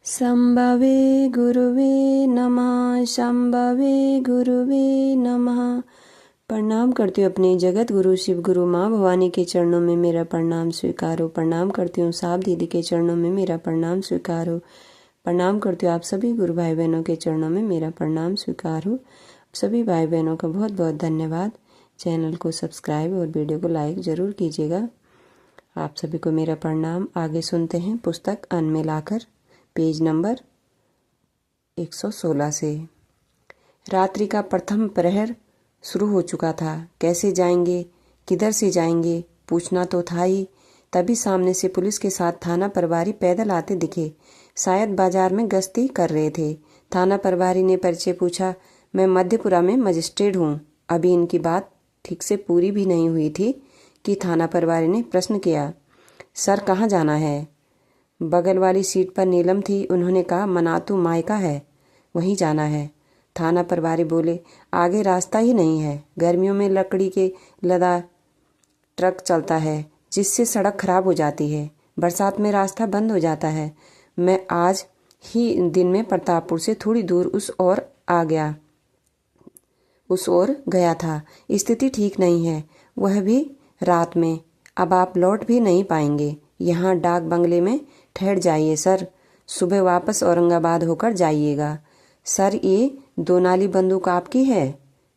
शंभवे गुरुवे नमः। शंभवे गुरुवे नमः। प्रणाम करती हूँ अपने जगत गुरु शिव गुरु माँ भवानी के चरणों में मेरा प्रणाम स्वीकारो। प्रणाम करती हूँ साहब दीदी के चरणों में मेरा प्रणाम स्वीकारो। प्रणाम करती हूँ आप सभी गुरु भाई बहनों के चरणों में मेरा प्रणाम स्वीकार हो। सभी भाई बहनों का बहुत बहुत धन्यवाद। चैनल को सब्सक्राइब और वीडियो को लाइक ज़रूर कीजिएगा। आप सभी को मेरा प्रणाम। आगे सुनते हैं पुस्तक अन्न में लाकर, पेज नंबर 116 से। रात्रि का प्रथम प्रहर शुरू हो चुका था। कैसे जाएंगे, किधर से जाएंगे, पूछना तो था ही। तभी सामने से पुलिस के साथ थाना प्रभारी पैदल आते दिखे। शायद बाजार में गश्ती कर रहे थे। थाना प्रभारी ने परिचय पूछा। मैं मध्यपुरा में मजिस्ट्रेट हूँ। अभी इनकी बात ठीक से पूरी भी नहीं हुई थी कि थाना प्रभारी ने प्रश्न किया, सर कहाँ जाना है? बगल वाली सीट पर नीलम थी। उन्होंने कहा, मनातू मायका है, वहीं जाना है। थाना प्रभारी बोले, आगे रास्ता ही नहीं है। गर्मियों में लकड़ी के लदा ट्रक चलता है, जिससे सड़क खराब हो जाती है। बरसात में रास्ता बंद हो जाता है। मैं आज ही दिन में प्रतापपुर से थोड़ी दूर उस ओर गया था। स्थिति ठीक नहीं है, वह भी रात में। अब आप लौट भी नहीं पाएंगे। यहाँ डाक बंगले में ठहर जाइए सर। सुबह वापस औरंगाबाद होकर जाइएगा। सर ये 2 नाली बंदूक आपकी है?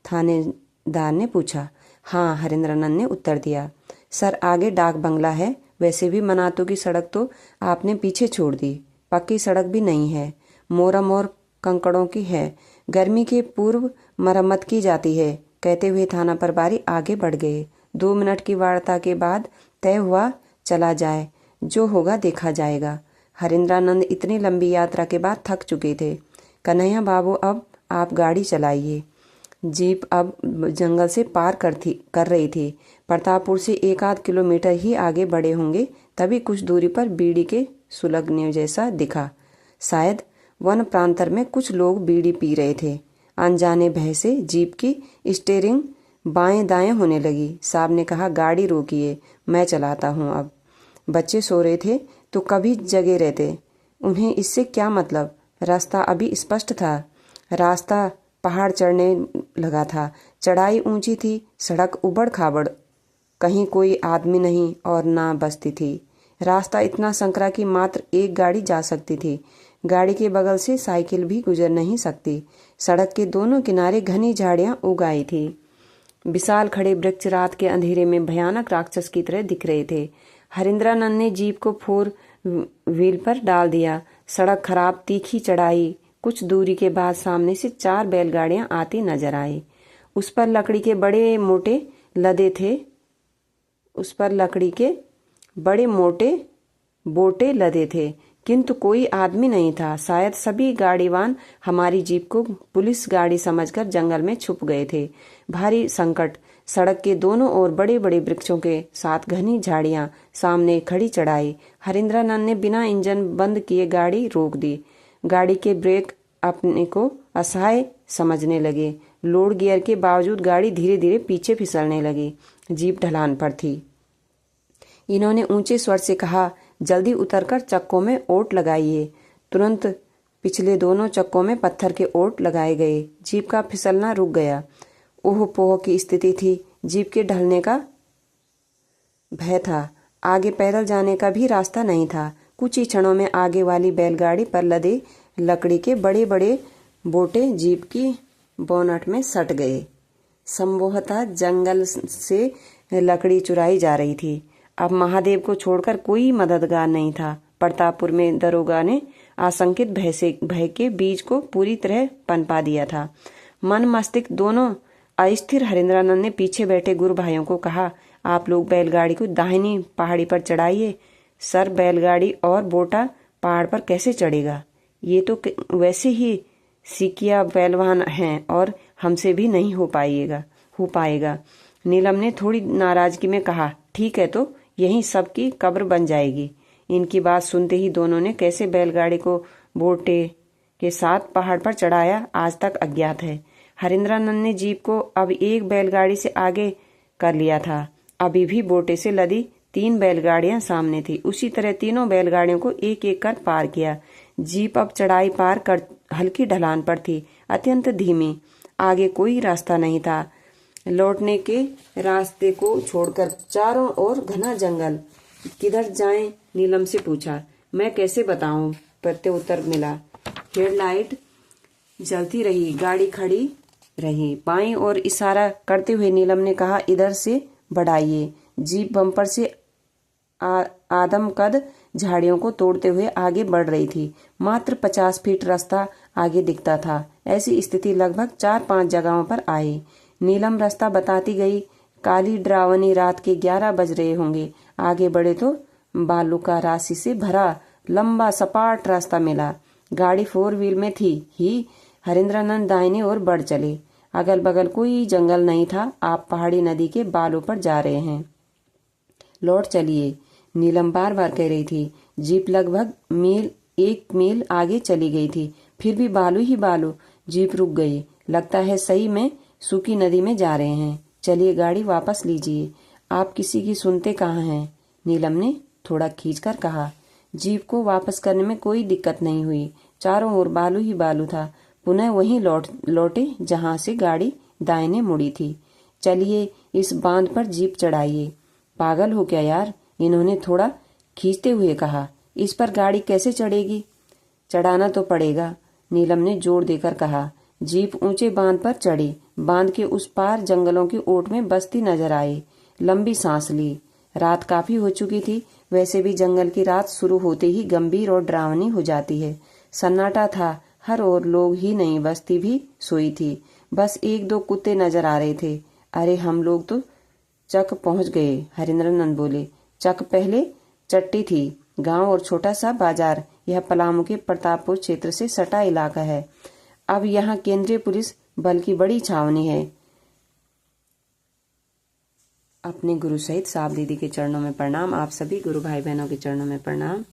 थानेदार ने पूछा। हाँ, हरेंद्रानंद ने उत्तर दिया। सर आगे डाक बंगला है। वैसे भी मनातू की सड़क तो आपने पीछे छोड़ दी। पक्की सड़क भी नहीं है, मोरम और कंकड़ों की है। गर्मी के पूर्व मरम्मत की जाती है। कहते हुए थाना प्रभारी आगे बढ़ गए। 2 मिनट की वार्ता के बाद तय हुआ चला जाए, जो होगा देखा जाएगा। हरेंद्रानंद इतनी लंबी यात्रा के बाद थक चुके थे। कन्हैया बाबू अब आप गाड़ी चलाइए। जीप अब जंगल से पार कर रही थी। प्रतापपुर से 1-8 किलोमीटर ही आगे बढ़े होंगे, तभी कुछ दूरी पर बीड़ी के सुलगने जैसा दिखा। शायद वन प्रांतर में कुछ लोग बीड़ी पी रहे थे। अनजाने भय से जीप की स्टीयरिंग बाएं दाएं होने लगी। साहब ने कहा, गाड़ी रोकिए, मैं चलाता हूँ अब। बच्चे सो रहे थे तो कभी जगे रहते। उन्हें इससे क्या मतलब? रास्ता अभी स्पष्ट था। रास्ता पहाड़ चढ़ने लगा था। चढ़ाई ऊंची थी, सड़क उबड़ खाबड़, कहीं कोई आदमी नहीं और ना बस्ती थी। रास्ता इतना संकरा कि मात्र एक गाड़ी जा सकती थी। गाड़ी के बगल से साइकिल भी गुजर नहीं सकती। सड़क के दोनों किनारे घनी झाड़ियां उग आई थी। विशाल खड़े वृक्ष रात के अंधेरे में भयानक राक्षस की तरह दिख रहे थे। हरेंद्रानंद ने जीप को 4 व्हील पर डाल दिया। सड़क खराब, तीखी चढ़ाई। कुछ दूरी के बाद सामने से 4 बैलगाड़ियां आती नजर आई। उस पर लकड़ी के बड़े मोटे बोटे लदे थे, किंतु कोई आदमी नहीं था। शायद सभी गाड़ीवान हमारी जीप को पुलिस गाड़ी समझकर जंगल में छुप गए थे। भारी संकट। सड़क के दोनों ओर बड़े बड़े वृक्षों के साथ घनी झाड़ियां, सामने खड़ी चढ़ाई। हरेंद्रानंद ने बिना इंजन बंद किए गाड़ी रोक दी। गाड़ी के ब्रेक अपने को असहाय समझने लगे। लोड गियर के बावजूद गाड़ी धीरे धीरे पीछे फिसलने लगी। जीप ढलान पर थी। इन्होंने ऊंचे स्वर से कहा, जल्दी उतरकर चक्कों में ओट लगाइए। तुरंत पिछले दोनों चक्कों में पत्थर के ओट लगाए गए। जीप का फिसलना रुक गया। ओह पोह की स्थिति थी। जीप के ढलने का भय था। आगे पैदल जाने का भी रास्ता नहीं था। कुछ ही क्षणों में आगे वाली बैलगाड़ी पर लदे लकड़ी के बड़े बड़े बोटे जीप की बोनट में सट गए। संभवतः जंगल से लकड़ी चुराई जा रही थी। अब महादेव को छोड़कर कोई मददगार नहीं था। प्रतापपुर में दरोगा ने आशंकित भय के बीज को पूरी तरह पनपा दिया था। मन मस्तिष्क दोनों अस्थिर। हरेंद्रानंद ने पीछे बैठे गुरु भाइयों को कहा, आप लोग बैलगाड़ी को दाहिनी पहाड़ी पर चढ़ाइए। सर, बैलगाड़ी और बोटा पहाड़ पर कैसे चढ़ेगा? ये तो वैसे ही सिकिया पहलवान हैं और हमसे भी नहीं हो पाएगा। नीलम ने थोड़ी नाराजगी में कहा, ठीक है, तो यहीं सबकी कब्र बन जाएगी। इनकी बात सुनते ही दोनों ने कैसे बैलगाड़ी को बोटे के साथ पहाड़ पर चढ़ाया, आज तक अज्ञात है। हरेंद्रानंद ने जीप को अब एक बैलगाड़ी से आगे कर लिया था। अभी भी बोटे से लदी 3 बैलगाड़ियां सामने थी। उसी तरह तीनों बैलगाड़ियों को एक एक कर पार किया। जीप अब चढ़ाई पार कर हल्की ढलान पर थी, अत्यंत धीमी। आगे कोई रास्ता नहीं था। लौटने के रास्ते को छोड़कर चारों ओर घना जंगल। किधर जाएं? नीलम से पूछा। मैं कैसे बताऊं? प्रत्युत्तर मिला। हेडलाइट जलती रही, गाड़ी खड़ी रही। बाईं ओर इशारा करते हुए नीलम ने कहा, इधर से बढ़ाइए। जीप बम्पर से आदमकद झाड़ियों को तोड़ते हुए आगे बढ़ रही थी। मात्र 50 फीट रास्ता आगे दिखता था। ऐसी स्थिति लगभग 4-5 जगहों पर आई। नीलम रास्ता बताती गई। काली डरावनी रात के 11 बज रहे होंगे। आगे बढ़े तो बालू का राशि से भरा लंबा सपाट रास्ता मिला। गाड़ी 4 व्हील में थी ही हरेंद्रानंद दाहिने ओर बढ़ चले। अगल बगल कोई जंगल नहीं था। आप पहाड़ी नदी के बालों पर जा रहे हैं। लौट चलिए, नीलम बार बार कह रही थी। जीप लगभग 1 मील आगे चली गई थी। फिर भी बालू ही बालू। जीप रुक गई। लगता है सही में सूखी नदी में जा रहे हैं। चलिए, गाड़ी वापस लीजिए। आप किसी की सुनते कहाँ हैं? नीलम ने थोड़ा खींचकर कहा। जीप को वापस करने में कोई दिक्कत नहीं हुई। चारों ओर बालू ही बालू था। पुनः वहीं लौटे जहां से गाड़ी दाहिने मुड़ी थी। चलिए, इस बांध पर जीप चढ़ाइए। पागल हो क्या यार? इन्होंने थोड़ा खींचते हुए कहा। इस पर गाड़ी कैसे चढ़ेगी? चढ़ाना तो पड़ेगा, नीलम ने जोर देकर कहा। जीप ऊंचे बांध पर चढ़ी। बांध के उस पार जंगलों की ओट में बस्ती नजर आई। लंबी सांस ली। रात काफी हो चुकी थी। वैसे भी जंगल की रात शुरू होते ही गंभीर और डरावनी हो जाती है। सन्नाटा था। हर ओर लोग ही नहीं, बस्ती भी सोई थी। बस 1-2 कुत्ते नजर आ रहे थे। अरे, हम लोग तो चक पहुंच गए, हरेंद्रनंद बोले। चक पहले चट्टी थी, गांव और छोटा सा बाजार। यह पलामू के प्रतापपुर क्षेत्र से सटा इलाका है। अब यहाँ केंद्रीय पुलिस बल की बड़ी छावनी है। अपने गुरु सहित साहब दीदी के चरणों में प्रणाम। आप सभी गुरु भाई बहनों के चरणों में प्रणाम।